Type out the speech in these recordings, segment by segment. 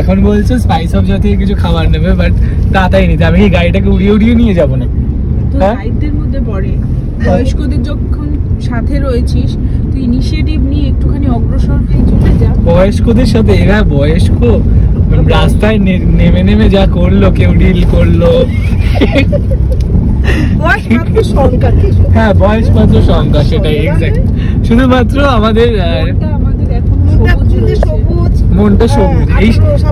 এখন বলছো spice of জাতীয় কিছু খাবার নেবে, বাট তাড়াতাড়ি নিতে। আমি এই গাড়িটাকে উড়িয়ে উড়িয়ে নিয়ে যাবো না। দায়িত্বের মধ্যে পড়ে বয়স্কদের যখন সাথে রয়েছিস তুই ইনিশিয়েটিভ নিয়ে একটুখানি অগ্রসর হয়ে চলে যা। বয়স্কদের সাথে এরা বয়স্ক রাস্তায় নেমে নেমে যা করলো, কেউ ডিল করলো। হ্যাঁ বয়স মাত্র সংখ্যা, সেটাই এক্সাক্ট। শুধুমাত্র আমাদের মনটা সবুজ। এই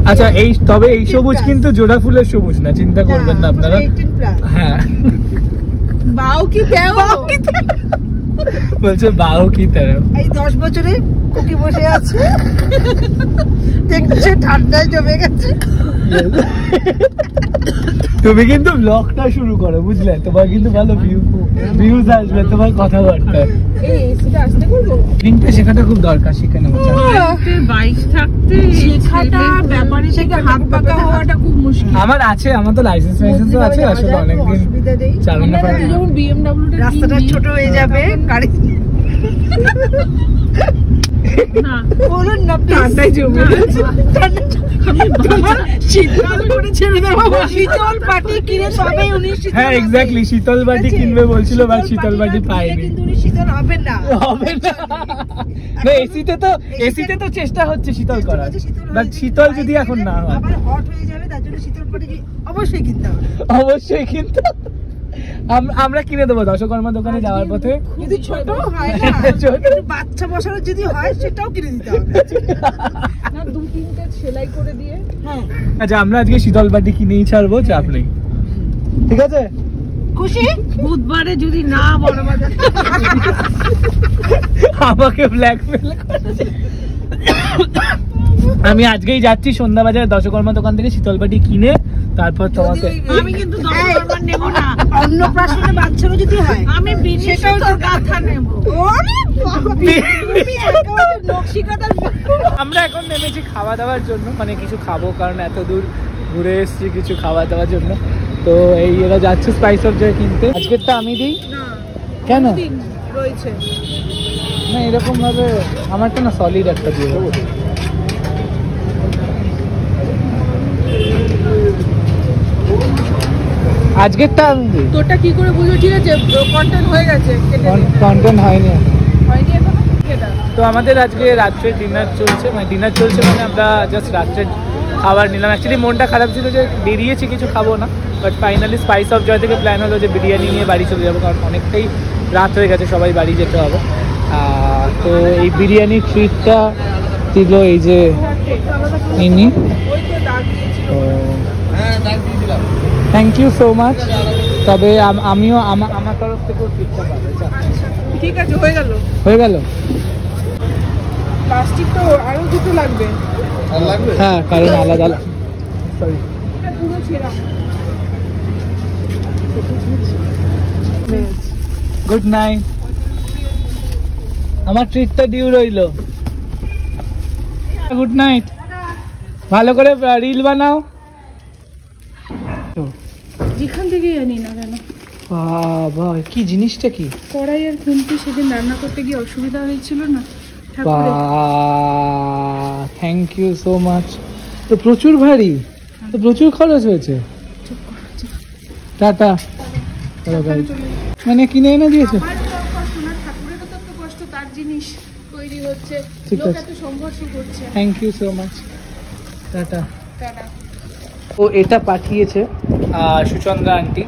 আচ্ছা এই তবে এই সবুজ কিন্তু জোড়া ফুলের সবুজ না, চিন্তা করবেন না আপনারা। হ্যাঁ বাও কি বলছে বাও কি তারা এই 10 বছরে কুকি বসে আছে, দেখছে ঠান্ডায় জমে গেছে। তুমি কিন্তু ব্লগটা শুরু করো, বুঝলে? তোমার কিন্তু ভালো ভিউজ আসবে তোমার কথাবার্তায়। এই এসিটা আসতে করব, লিংকটা শেখাটা খুব দরকার, শিখে নেবো। বাইক থাকতে শেখাটা ব্যাপারে থেকে হাত পাকা হওয়াটা খুব মুশকিল। আমার আছে, আমার তো লাইসেন্সও আছে আসলে, অনেকদিন চালানো পারি। যখন BMW রাস্তাটা ছোট হয়ে যাবে গাড়ি না বলুন না টাটাই জমে গেছে। শীতল করে ছেড়ে দেবো, শীতল পাটি কিনে সবে 19 হ্যাঁ এক্স্যাক্টলি, শীতল বাটি কিনবে বলছিল, বাট শীতল বাটি পাইনি। কিন্তু শীতল হবে না, হবে না। না এসিতে তো চেষ্টা হচ্ছে শীতল করার, বাট শীতল যদি এখন না হয় আবার হট হয়ে যাবে, তার জন্য শীতল পাটি অবশ্যই কিনতে হবে। অবশ্যই কিন্তু আমরা কিনে দেবো দশকর্মা দোকানে যাওয়ার পথে। যদি ছোট হয় না, বাচ্চা বসানোর যদি হয় সেটাও কিনে দিতে হবে না, 2-3টে সেলাই করে দিয়ে। হ্যাঁ আচ্ছা আমরা আজকে শীতল বাটি কিনেই ছাড়বো, চাপ নেই, ঠিক আছে? খুশি? বুধবারে যদি না বড় বাজার আমাকে ব্ল্যাকমেল করছে। আমি আজকেই যাচ্ছি সন্ধ্যা বাজারে দশকর্মা দোকান থেকে শীতল বাটি কিনে তারপর তোমাকে। আমি কিন্তু দশকর্মা নেব না, অন্নপ্রাশনে বাচ্চারও যদি হয় আমি বিশেষও তোর গাথা নেব। আমরা এখন নেমেছি খাওয়া দাওয়ার জন্য, মানে কিছু খাবো, কারণ এত দূর ঘুরে এসেছি কিছু খাওয়া দাওয়ার জন্য। তো এই এরা যাচ্ছে স্পাইস অফ জয় কিনতে। আজকেরটা আমি দিই কেন? রয়েছে না এরকম ভাবে আমারটা না সলিড একটা দিয়ে দেবো। আজকেরটা আমি দিই। তোরটা কি করে বুঝবো? ঠিক আছে কন্টেন্ট হয়ে গেছে, কন্টেন্ট হয়নি হয়নি এখনো। তো আমাদের আজকে রাত্রে ডিনার চলছে, মানে আমরা জাস্ট রাত্রে খাবার নিলাম। অ্যাকচুয়ালি মনটা খারাপ ছিল যে বেরিয়েছি কিছু খাবো না, but finally spice of joy থেকে প্ল্যান হলো যে বিরিয়ানি নিয়ে বাড়ি চলে যাবো, কারণ অনেকটাই রাত হয়ে গেছে, সবাই বাড়ি যেতে হবে। তো এই বিরিয়ানির ট্রিটটা দিল এই যে ইনি। Thank you so much. তবে আমিও আমার তরফ থেকেও ট্রিটটা পাবো। ঠিক আছে, হয়ে গেল। প্লাস্টিক তো আরো দুটো লাগবে। হ্যাঁ কারণ আলাদা সরি পুরো ছেঁড়া। Good night. আমার ট্রিটটা ডিউ রইল। Good night. ভালো করে রিল বানাও। যেখান থেকে জানি না কেন বাবা কি জিনিসটা কি? কড়াই আর খুন্তি সেদিন রান্না করতে গিয়ে অসুবিধা হয়েছিল না। Thank you so much. তো প্রচুর ভারী, তো প্রচুর খরচ হয়েছে। টাটা। মানে কিনে এনে দিয়েছে। তার জিনিস তৈরি হচ্ছে, ঠিক লোক আছে। এত সংঘর্ষ করছে। Thank you so much. Tata. Tata. ও এটা পাঠিয়েছে সুচন্দ্রা আন্টি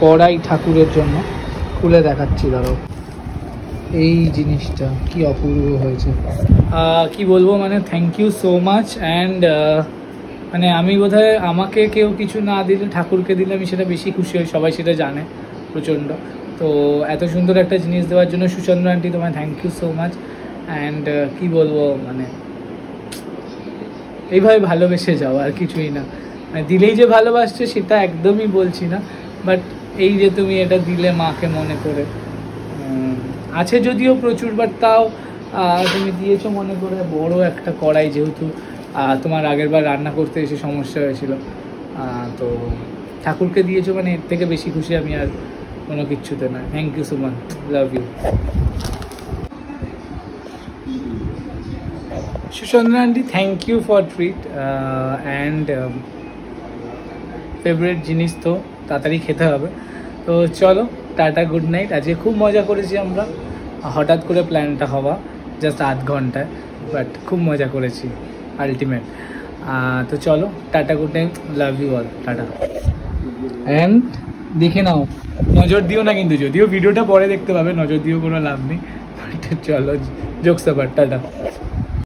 কড়াই ঠাকুরের জন্য। খুলে দেখাচ্ছি দাঁড়াও। এই জিনিসটা কি অপূর্ব হয়েছে, কি বলবো, মানে thank you so much. And মানে আমি বোধহয় আমাকে কেউ কিছু না দিলে ঠাকুরকে দিলে আমি সেটা বেশি খুশি হই, সবাই সেটা জানে প্রচণ্ড। তো এত সুন্দর একটা জিনিস দেওয়ার জন্য সুচন্দ্রা আন্টি তোমায় thank you so much. And কি বলবো, মানে এইভাবে ভালোবেসে যাও, আর কিছুই না। মানে দিলেই যে ভালোবাসছে সেটা একদমই বলছি না, বাট এই যে তুমি এটা দিলে মাকে মনে করে, আছে যদিও প্রচুর, বাট তাও তুমি দিয়েছো মনে করে। বড় একটা কড়াই, যেহেতু তোমার আগের বার রান্না করতে এসে সমস্যা হয়েছিল, তো ঠাকুরকে দিয়েছো, মানে এর থেকে বেশি খুশি আমি আর কোনো কিচ্ছুতে না। Thank you so much, love you. Suchandra aunty, thank you for treat and favourite জিনিস তো তাড়াতাড়ি খেতে হবে। তো চলো টাটা, গুড নাইট। আজকে খুব মজা করেছি আমরা, হঠাৎ করে প্ল্যানটা হওয়া জাস্ট আধ ঘন্টায়, বাট খুব মজা করেছি আলটিমেট। তো চলো টাটা, good night, love you all, টাটা। অ্যান্ড দেখে নাও, নজর দিও না কিন্তু, যদিও ভিডিওটা পরে দেখতে পাবে, নজর দিও কোনো লাভ নেই। চলো জোকস আবার, টাটা।